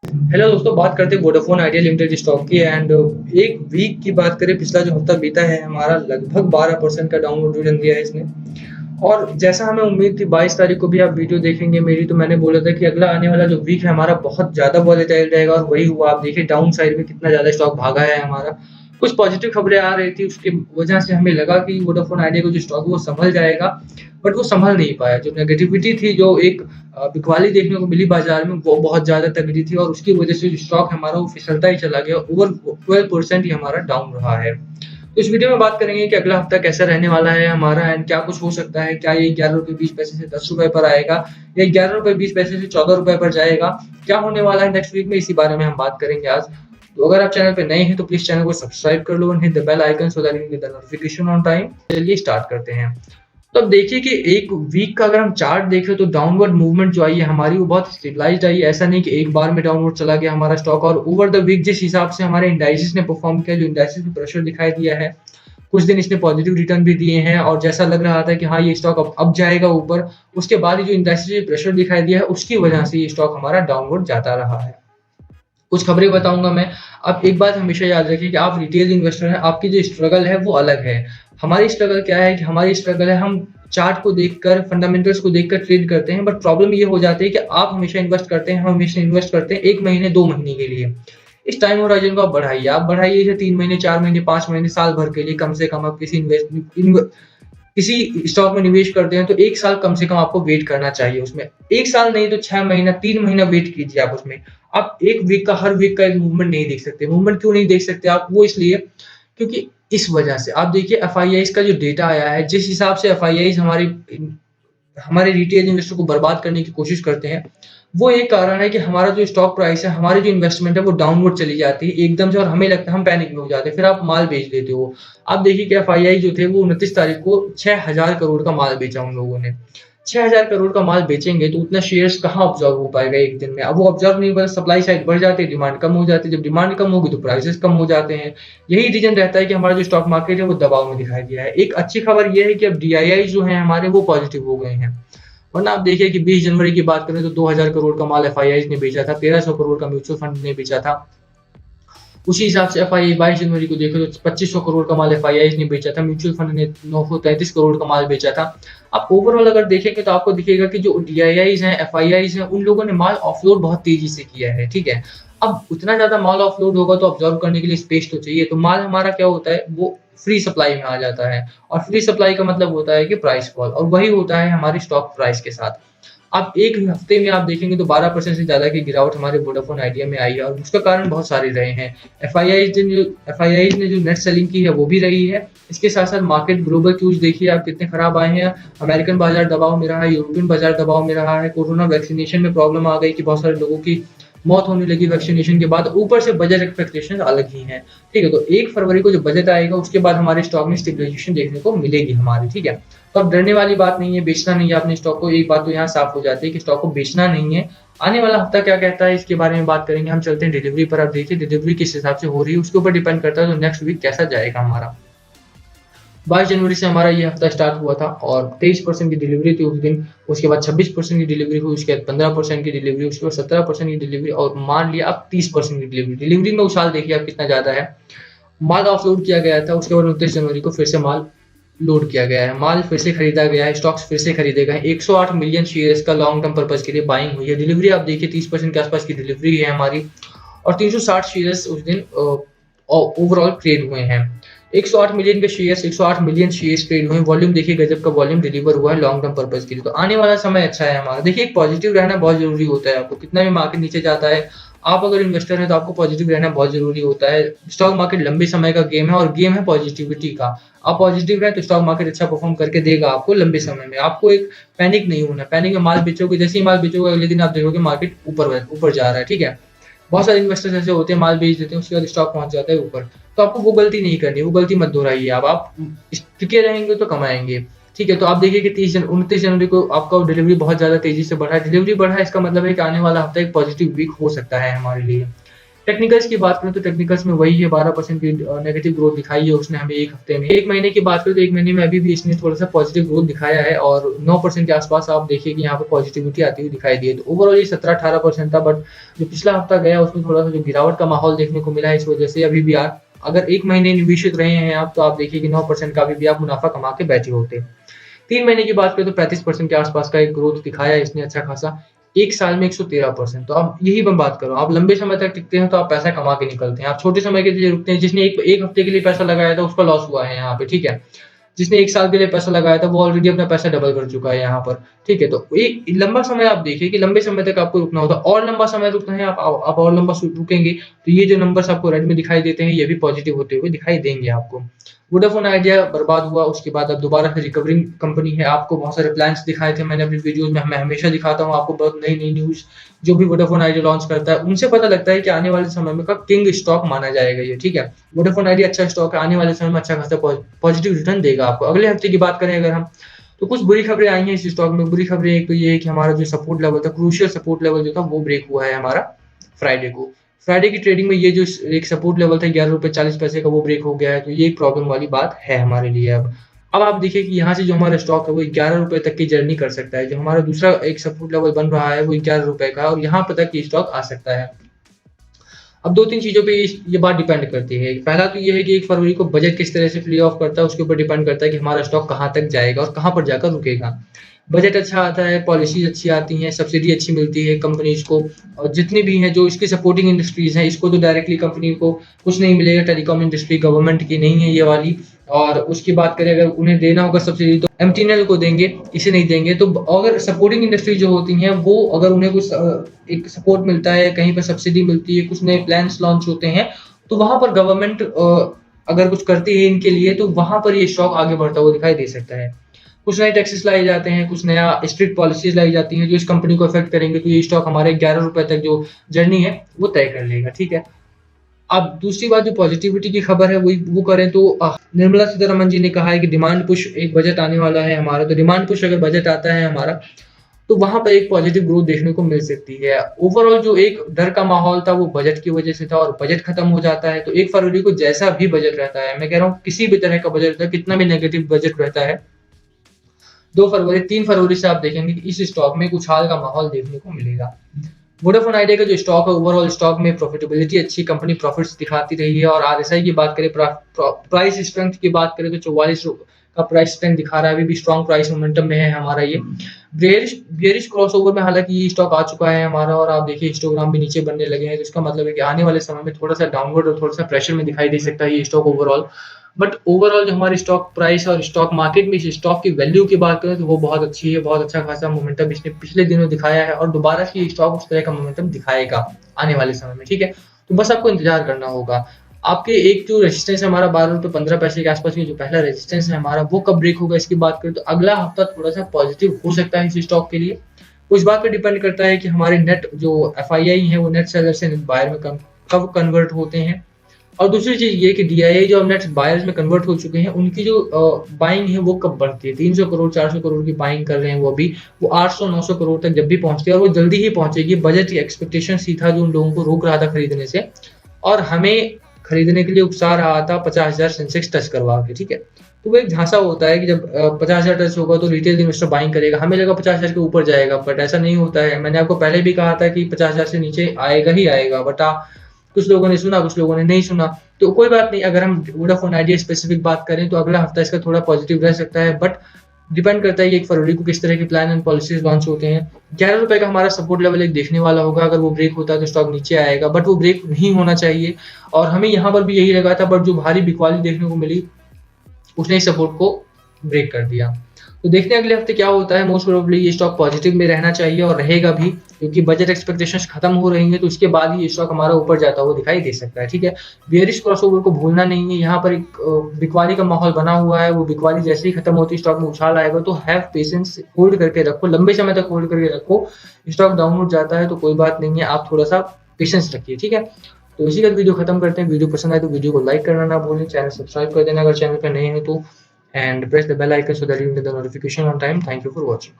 Hello दोस्तों, बात करते हैं वोडाफोन आइडिया लिमिटेड स्टॉक की एंड एक वीक की बात करें। पिछला जो हफ्ता बीता है हमारा लगभग 12% का डाउनवर्ड रिटर्न दिया है इसने। और जैसा हमें उम्मीद थी 22 तारीख को भी आप वीडियो देखेंगे मेरी, तो मैंने बोला था कि अगला आने वाला जो वीक है हमारा बहुत ज़्यादा वॉलेटाइल रहेगा और वही हुआ। आप देखिए डाउन साइड में कितना ज़्यादा स्टॉक भागा है हमारा। कुछ पॉजिटिव खबरें आ रही थी, उसकी वजह से हमें लगा कि वोडाफोन आइडिया का जो स्टॉक है वो संभल जाएगा, बट वो संभल नहीं पाया। जो नेगेटिविटी थी, जो एक बिकवाली देखने को मिली बाजार में, वो बहुत ज़्यादा तगड़ी थी और उसकी वजह से जो स्टॉक हमारा वो फिसलता ही चला गया। ओवर 12% ही हमारा डाउन रहा है। तो इस वीडियो में बात करेंगे कि अगला हफ्ता कैसा रहने वाला है हमारा एंड क्या कुछ हो सकता है। क्या ये 11 रुपए 20 पैसे से 10 रुपए पर आएगा या 11 रुपए 20 पैसे से 14 रुपए पर जाएगा? क्या होने वाला है नेक्स्ट वीक में, इसी बारे में हम बात करेंगे आज। तो अगर आप चैनल पे नए हैं तो प्लीज चैनल को सब्सक्राइब कर लो and hit the bell icon so that you get the notification on time. चलिए स्टार्ट करते हैं। तो अब देखिए कि एक वीक का अगर हम चार्ट देखें तो डाउनवर्ड मूवमेंट जो आई है हमारी वो बहुत स्टेबलाइज्ड आई है। ऐसा नहीं कि एक बार में डाउनवर्ड चला गया हमारा स्टॉक। और ओवर द वीक जिस हिसाब से हमारे इंडाइसेस ने परफॉर्म किया, जो इंडाइसेस में प्रेशर दिखाई दिया है, कुछ दिन इसने पॉजिटिव रिटर्न भी दिए हैं और जैसा लग रहा था कि हाँ ये स्टॉक अब जाएगा ऊपर, उसके बाद ही जो इंडाइसेस में प्रेशर दिखाई दिया है उसकी वजह से ये स्टॉक हमारा डाउनवर्ड जाता रहा है। कुछ खबरें बताऊंगा मैं। आप एक बात हमेशा याद रखिए कि आप रिटेल इन्वेस्टर हैं, आपकी जो स्ट्रगल है वो अलग है। हमारी स्ट्रगल क्या है कि हमारी स्ट्रगल है हम चार्ट को देखकर, फंडामेंटल्स को देखकर ट्रेड करते हैं। बट प्रॉब्लम ये हो जाती है कि आप हमेशा इन्वेस्ट करते हैं, हम हमेशा इन्वेस्ट करते हैं 1 महीने 2 महीने के लिए। इस टाइम होराइजन को आप बढ़ाइए इसे 3 महीने 4 महीने 5 महीने साल भर के लिए। कम से कम आप किसी स्टॉक में निवेश करते हैं तो 1 साल कम से कम आपको वेट करना चाहिए उसमें। 1 साल नहीं तो 6 महीना, 3 महीना वेट कीजिए आप उसमें। आप 1 वीक का, हर वीक का एक मूवमेंट नहीं देख सकते। मूवमेंट क्यों नहीं देख सकते आप? वो इसलिए क्योंकि इस वजह से आप देखिए एफआईआईज़ का जो डेटा आया है, जिस हिसाब से एफआईआईज़ हमारे रिटेल इन्वेस्टर को बर्बाद करने की कोशिश करते हैं, वो एक कारण है कि हमारा जो स्टॉक प्राइस है, हमारी जो इन्वेस्टमेंट है वो डाउनवर्ड चली जाती है एकदम से और हमें लगता है हम पैनिक में हो जाते हैं, फिर आप माल बेच देते हो। आप देखिए कि एफआईआई जो थे वो 29 तारीख को 6000 करोड़ का माल बेचा उन लोगों ने। 6000 करोड़ का माल बेचेंगे तो उतना शेयर्स कहाँ ऑब्जर्व हो पाएगा एक दिन में? अब वो ऑब्जर्व नहीं होगा, सप्लाई साइड बढ़ जाती है, डिमांड कम हो जाती है। जब डिमांड कम होगी तो प्राइसेस कम हो जाते हैं। यही रीजन रहता है कि हमारा जो स्टॉक मार्केट है वो दबाव में दिखाई दिया है। एक अच्छी खबर ये है कि अब डीआईआई जो है हमारे वो पॉजिटिव हो गए हैं। वरना आप देखिए कि 20 जनवरी की बात करें तो 2000 करोड़ का माल एफआईआई ने बेचा था, 1300 करोड़ का म्यूचुअल फंड ने बेचा था। उसी हिसाब से एफआईआई 22 जनवरी को देखो तो 2500 करोड़ का माल एफआईआई ने बेचा था, म्यूचुअल फंड ने 933 करोड़ का माल बेचा था। आप ओवरऑल अगर देखेंगे तो आपको दिखेगा कि जो डीआईआईज हैं, एफआईआईज हैं, उन लोगों ने माल ऑफलोड बहुत तेजी से किया है। ठीक है, अब उतना ज्यादा माल ऑफलोड होगा तो ऑब्जर्व करने के लिए स्पेस तो चाहिए। तो माल हमारा क्या होता है, वो फ्री सप्लाई में आ जाता है और फ्री सप्लाई का मतलब होता है कि प्राइस फॉल, और वही होता है हमारी स्टॉक प्राइस के साथ। आप एक हफ्ते में आप देखेंगे तो 12% से ज़्यादा की गिरावट हमारे वोडाफोन आइडिया में आई है और उसका कारण बहुत सारे रहे हैं। एफआईआईज़ ने जो नेट सेलिंग की है वो भी रही है। इसके साथ-साथ मार्केट ग्लोबल क्यूज़ देखिए आप कितने खराब आए हैं। अमेरिकन बाजार दबाव में रहा है, यूरोपियन बाजार दबाव में रहा है। कोरोना वैक्सीनेशन में प्रॉब्लम आ गई कि बहुत सारे लोगों की मौत होने लगी वैक्सीनेशन के बाद। ऊपर से बजट एक्सपेक्टेशंस अलग ही हैं। ठीक है, तो 1 फरवरी को जब बजट आएगा उसके बाद हमारे स्टॉक में स्टेबलाइजेशन देखने को मिलेगी हमारी। ठीक है, तो अब डरने वाली बात नहीं है, बेचना नहीं है अपने स्टॉक को। एक बात तो यहाँ साफ हो जाती है कि स्टॉक को बेचना नहीं है। आने वाला हफ्ता क्या कहता है इसके बारे में बात करेंगे। हम चलते हैं डिलीवरी पर। अब देखिए डिलीवरी किस हिसाब से हो रही है उसके ऊपर डिपेंड करता है तो नेक्स्ट वीक कैसा जाएगा हमारा। 22 जनवरी से हमारा ये हफ्ता स्टार्ट हुआ था और 23% की डिलीवरी थी उस दिन। उसके बाद 26% की डिलीवरी हुई, उसके बाद 15% की डिलीवरी, उसके बाद 17% की डिलीवरी और मान लिया अब 30% की डिलीवरी। डिलीवरी में उछाल देखिए आप कितना ज्यादा है। माल ऑफलोड किया गया था, उसके बाद 29 जनवरी को फिर से माल लोड किया गया है, माल फिर से खरीदा गया है, स्टॉक्स फिर से खरीदे गए हैं। 108 मिलियन शेयर्स का लॉन्ग टर्म पर्पज के लिए बाइंग हुई है। डिलीवरी आप देखिए 30% के आसपास की डिलीवरी है हमारी और 360 शेयर्स उस दिन ओवरऑल ट्रेड हुए हैं। 108 मिलियन के शेयर्स, 108 मिलियन शेयर्स ट्रेड हुए। वॉल्यूम देखिए गजब का वॉल्यूम डिलीवर हुआ है लॉन्ग टर्म पर्पज के लिए। तो आने वाला समय अच्छा है हमारा। देखिए एक पॉजिटिव रहना बहुत जरूरी होता है। आपको कितना भी मार्केट नीचे जाता है, आप अगर इन्वेस्टर हैं तो आपको पॉजिटिव रहना बहुत जरूरी होता है। स्टॉक मार्केट लंबे समय का गेम है और गेम है पॉजिटिविटी का। आप पॉजिटिव रहें तो स्टॉक मार्केट अच्छा परफॉर्म करके देगा आपको लंबे समय में। आपको एक पैनिक नहीं होना। पैनिक में माल बेचोगे, जैसे ही माल बेचोगे अगले दिन आप देखोगे मार्केट ऊपर ऊपर जा रहा है। ठीक है, बहुत सारे इन्वेस्टर्स ऐसे होते हैं, माल बेच देते हैं उसके बाद स्टॉक पहुंच जाता है ऊपर। तो आपको वो गलती नहीं करनी, वो गलती मत दोहराइए। आप टिके रहेंगे तो कमाएंगे। ठीक है, तो आप देखिए कि 29 जनवरी को आपका डिलीवरी बहुत ज्यादा तेजी से बढ़ा है। डिलीवरी बढ़ा है इसका मतलब है कि आने वाला हफ्ता एक पॉजिटिव वीक हो सकता है हमारे लिए। टेक्निकल्स की बात करें तो टेक्निकल्स में वही है 12% की नेगेटिव ग्रोथ दिखाई है उसने हमें एक हफ्ते में। 1 महीने की बात करें तो 1 महीने में अभी भी इसने थोड़ा-सा पॉजिटिव ग्रोथ दिखाया है और 9% के आस-पास आप देखिए कि यहाँ पे पॉजिटिविटी आती हुई दिखाई दी है। तो ओवरऑल ये 17-18% था, बट जो पिछला हफ्ता गया उसमें थोड़ा-सा जो गिरावट का माहौल देखने को मिला है, इस वजह से अभी भी आप अगर 1 महीने निवेशित रहे हैं आप, तो आप देखिए कि 9% का अभी भी आप मुनाफ़ा कमा के बैठे होते। 3 महीने की बात करें तो 35% के आस-पास का एक ग्रोथ दिखाया है इसने अच्छा खासा। 1 साल में 113%। तो अब यही मैं बात कर रहा हूँ, आप लंबे समय तक टिकते हैं तो आप पैसा कमा के निकलते हैं। आप छोटे समय के लिए रुकते हैं, जिसने 1 हफ्ते के लिए पैसा लगाया था उसका लॉस हुआ है यहाँ पे, ठीक है? जिसने 1 साल के लिए पैसा लगाया था वो ऑलरेडी अपना पैसा डबल कर चुका है यहाँ पर, ठीक है? तो एक लंबा समय आप देखिए कि लंबे समय तक आपको रुकना होता है, और लंबा समय रुकना है आप और लंबा रुकेंगे तो ये जो नंबर्स आपको रेड में दिखाई देते हैं ये भी पॉजिटिव होते हुए दिखाई देंगे आपको। वोडाफोन आइडिया बर्बाद हुआ, उसके बाद अब दोबारा से रिकवरिंग कंपनी है। आपको बहुत सारे प्लान्स दिखाए थे मैंने अपनी वीडियोज़ में, मैं हमेशा दिखाता हूँ आपको बहुत नई-नई न्यूज़ जो भी वोडाफोन आइडिया लॉन्च करता है, उनसे पता लगता है कि आने वाले समय में का किंग स्टॉक माना जाएगा ये, ठीक है? वोडाफोन आइडिया अच्छा स्टॉक है, आने वाले समय में अच्छा खासा पॉजिटिव रिटर्न देगा आपको। अगले हफ्ते की बात करें अगर हम, तो कुछ बुरी खबरें आई हैं इस स्टॉक में। बुरी खबरें एक तो ये है कि हमारा जो सपोर्ट लेवल था, क्रूशियल सपोर्ट लेवल जो था वो ब्रेक हुआ है हमारा फ्राइडे को। फ्राइडे की ट्रेडिंग में ये जो एक सपोर्ट लेवल था ₹11.40 का वो ब्रेक हो गया है, तो ये एक प्रॉब्लम वाली बात है हमारे लिए अब। अब आप देखिए कि यहाँ से जो हमारा स्टॉक है वो ₹11 तक की जर्नी कर सकता है। जो हमारा दूसरा एक सपोर्ट लेवल बन रहा है वो ₹11 का है और यहाँ पे तक ये स्टॉक आ सकता है। अब 2-3 चीज़ों पे ये बात डिपेंड करती है। पहला तो ये है कि 1 फरवरी को बजट किस तरह से प्ले ऑफ करता है, उसके ऊपर डिपेंड करता है कि हमारा स्टॉक कहाँ तक जाएगा और कहाँ पर जाकर रुकेगा। बजट अच्छा आता है, पॉलिसीज़ अच्छी आती हैं, सब्सिडी अच्छी मिलती है कंपनीज़ को, और जितनी भी हैं जो इसकी सपोर्टिंग इंडस्ट्रीज़ हैं, इसको तो डायरेक्टली कंपनी को कुछ नहीं मिलेगा। टेलीकॉम इंडस्ट्री गवर्नमेंट की नहीं है ये वाली, और उसकी बात करें अगर उन्हें देना होगा सब्सिडी तो एमटीएनएल को देंगे, इसे नहीं देंगे। तो अगर सपोर्टिंग इंडस्ट्री जो होती हैं वो अगर उन्हें कुछ एक सपोर्ट मिलता है, कहीं पर सब्सिडी मिलती है, कुछ नए प्लान्स लॉन्च होते हैं, तो वहाँ पर गवर्नमेंट अगर कुछ करती है इनके लिए तो वहाँ पर ये स्टॉक आगे बढ़ता हुआ दिखाई दे सकता है। कुछ नए टैक्सेस लाए जाते हैं, कुछ नया स्ट्रिक्ट पॉलिसीज़ लाई जाती हैं जो इस कंपनी को अफ़ेक्ट करेंगे, तो ये स्टॉक हमारे ₹11 तक जो जर्नी है वो तय कर लेगा, ठीक है? अब दूसरी बात जो पॉजिटिविटी की खबर है वही वो करें तो निर्मला सीतारमण जी ने कहा है कि डिमांड पुश एक बजट आने वाला है हमारा, तो डिमांड पुश अगर बजट आता है हमारा, तो वहाँ पर एक पॉजिटिव ग्रोथ देखने को मिल सकती है। ओवरऑल जो एक डर का माहौल था वो बजट की वजह से था, और बजट खत्म हो जाता है तो 1 फरवरी को जैसा भी बजट रहता है, मैं कह रहा हूँ किसी भी तरह का बजट रहता है, कितना भी नेगेटिव बजट रहता है, 2 फरवरी, 3 फरवरी से आप देखेंगे कि इस स्टॉक में एक उछाल का माहौल देखने को मिलेगा। वोडाफोन आइडिया का जो स्टॉक है ओवरऑल स्टॉक में प्रॉफिटेबिलिटी अच्छी, कंपनी प्रॉफिट्स दिखाती रही है, और आरएसआई की बात करें, प्राइस स्ट्रेंथ की बात करें तो 44 का प्राइस स्ट्रेंथ दिखा रहा है, अभी भी स्ट्रॉन्ग प्राइस मोमेंटम में है हमारा ये। बेयरिश क्रॉसओवर में हालांकि ये स्टॉक आ चुका है हमारा, और आप देखिए हिस्टोग्राम भी नीचे बनने लगे हैं, तो इसका मतलब है कि आने वाले समय में थोड़ा सा डाउनवर्ड और थोड़ा सा प्रेशर में दिखाई दे सकता है ये स्टॉक ओवरऑल। बट ओवरऑल जो हमारी स्टॉक प्राइस और स्टॉक मार्केट में इस स्टॉक की वैल्यू की बात करें तो वो बहुत अच्छी है, बहुत अच्छा खासा मोमेंटम इसने पिछले दिनों दिखाया है, और दोबारा से ये स्टॉक उस तरह का मोमेंटम दिखाएगा आने वाले समय में, ठीक है? तो बस आपको इंतजार करना होगा। आपके एक जो रेजिस्टेंस है हमारा ₹12.15 के आसपास में, जो पहला रेजिस्टेंस है हमारा वो कब ब्रेक होगा इसकी बात करें तो अगला हफ्ता थोड़ा सा पॉजिटिव हो सकता है इस स्टॉक के लिए। उस बात पे डिपेंड करता है कि हमारे नेट जो एफआईआई है वो नेट सेलर से नेट बायर में कब कन्वर्ट होते हैं, और दूसरी चीज़ ये कि डीआईआई जो नेट बायर्स में कन्वर्ट हो चुके हैं उनकी जो बाइंग है वो कब बढ़ती है। 300 करोड़ 400 करोड़ की बाइंग कर रहे हैं वो अभी, वो 800-900 करोड़ तक जब भी पहुंचती है, और वो जल्दी ही पहुंचेगी। बजट की एक्सपेक्टेशन ही था जो उन लोगों को रोक रहा था खरीदने से, और हमें खरीदने के लिए उकसा रहा था 50,000 सेंसेक्स टच करवा के, ठीक है? तो वो एक झांसा होता है कि जब 50,000 टच होगा तो रिटेल इन्वेस्टर बाइंग करेगा, हमें लगा 50,000 के ऊपर जाएगा, बट ऐसा नहीं होता है। मैंने आपको पहले भी कहा था कि 50,000 से नीचे आएगा ही आएगा, बट कुछ लोगों ने सुना, कुछ लोगों ने नहीं सुना। तो कोई बात नहीं, अगर हम वोडाफोन आइडिया स्पेसिफिक बात करें तो अगला हफ्ता इसका थोड़ा पॉजिटिव रह सकता है, बट डिपेंड करता है कि 1 फरवरी को किस तरह के प्लान एंड पॉलिसीज लॉन्च होते हैं। ₹11 का हमारा सपोर्ट लेवल एक देखने वाला होगा, अगर वो ब्रेक होता है तो स्टॉक नीचे आएगा, बट वो ब्रेक नहीं होना चाहिए, और हमें यहाँ पर भी यही लगा था, बट जो भारी बिकवाली देखने को मिली उसने इस सपोर्ट को ब्रेक कर दिया। तो देखते हैं अगले हफ्ते क्या होता है। मोस्ट प्रोबेबली ये स्टॉक पॉजिटिव में रहना चाहिए और रहेगा भी, क्योंकि बजट एक्सपेक्टेशंस खत्म हो रही हैं, तो उसके बाद ही ये स्टॉक हमारा ऊपर जाता हुआ दिखाई दे सकता है, ठीक है? बेयरिश क्रॉसओवर को भूलना नहीं है, यहाँ पर एक बिकवाली का माहौल बना हुआ है, वो बिकवाली जैसे ही खत्म होती है स्टॉक में उछाल आएगा, तो हैव पेशेंस, होल्ड करके रखो, लंबे समय तक होल्ड करके रखो। स्टॉक डाउनवर्ड जाता है तो कोई बात नहीं है, आप थोड़ा सा पेशेंस रखिए, ठीक है? तो इसी का वीडियो खत्म करते हैं। वीडियो पसंद आए तो वीडियो को लाइक करना ना भूलें, चैनल सब्सक्राइब कर देना अगर चैनल पर नए हैं तो, and press the bell icon so that you get the notification on time. Thank you for watching.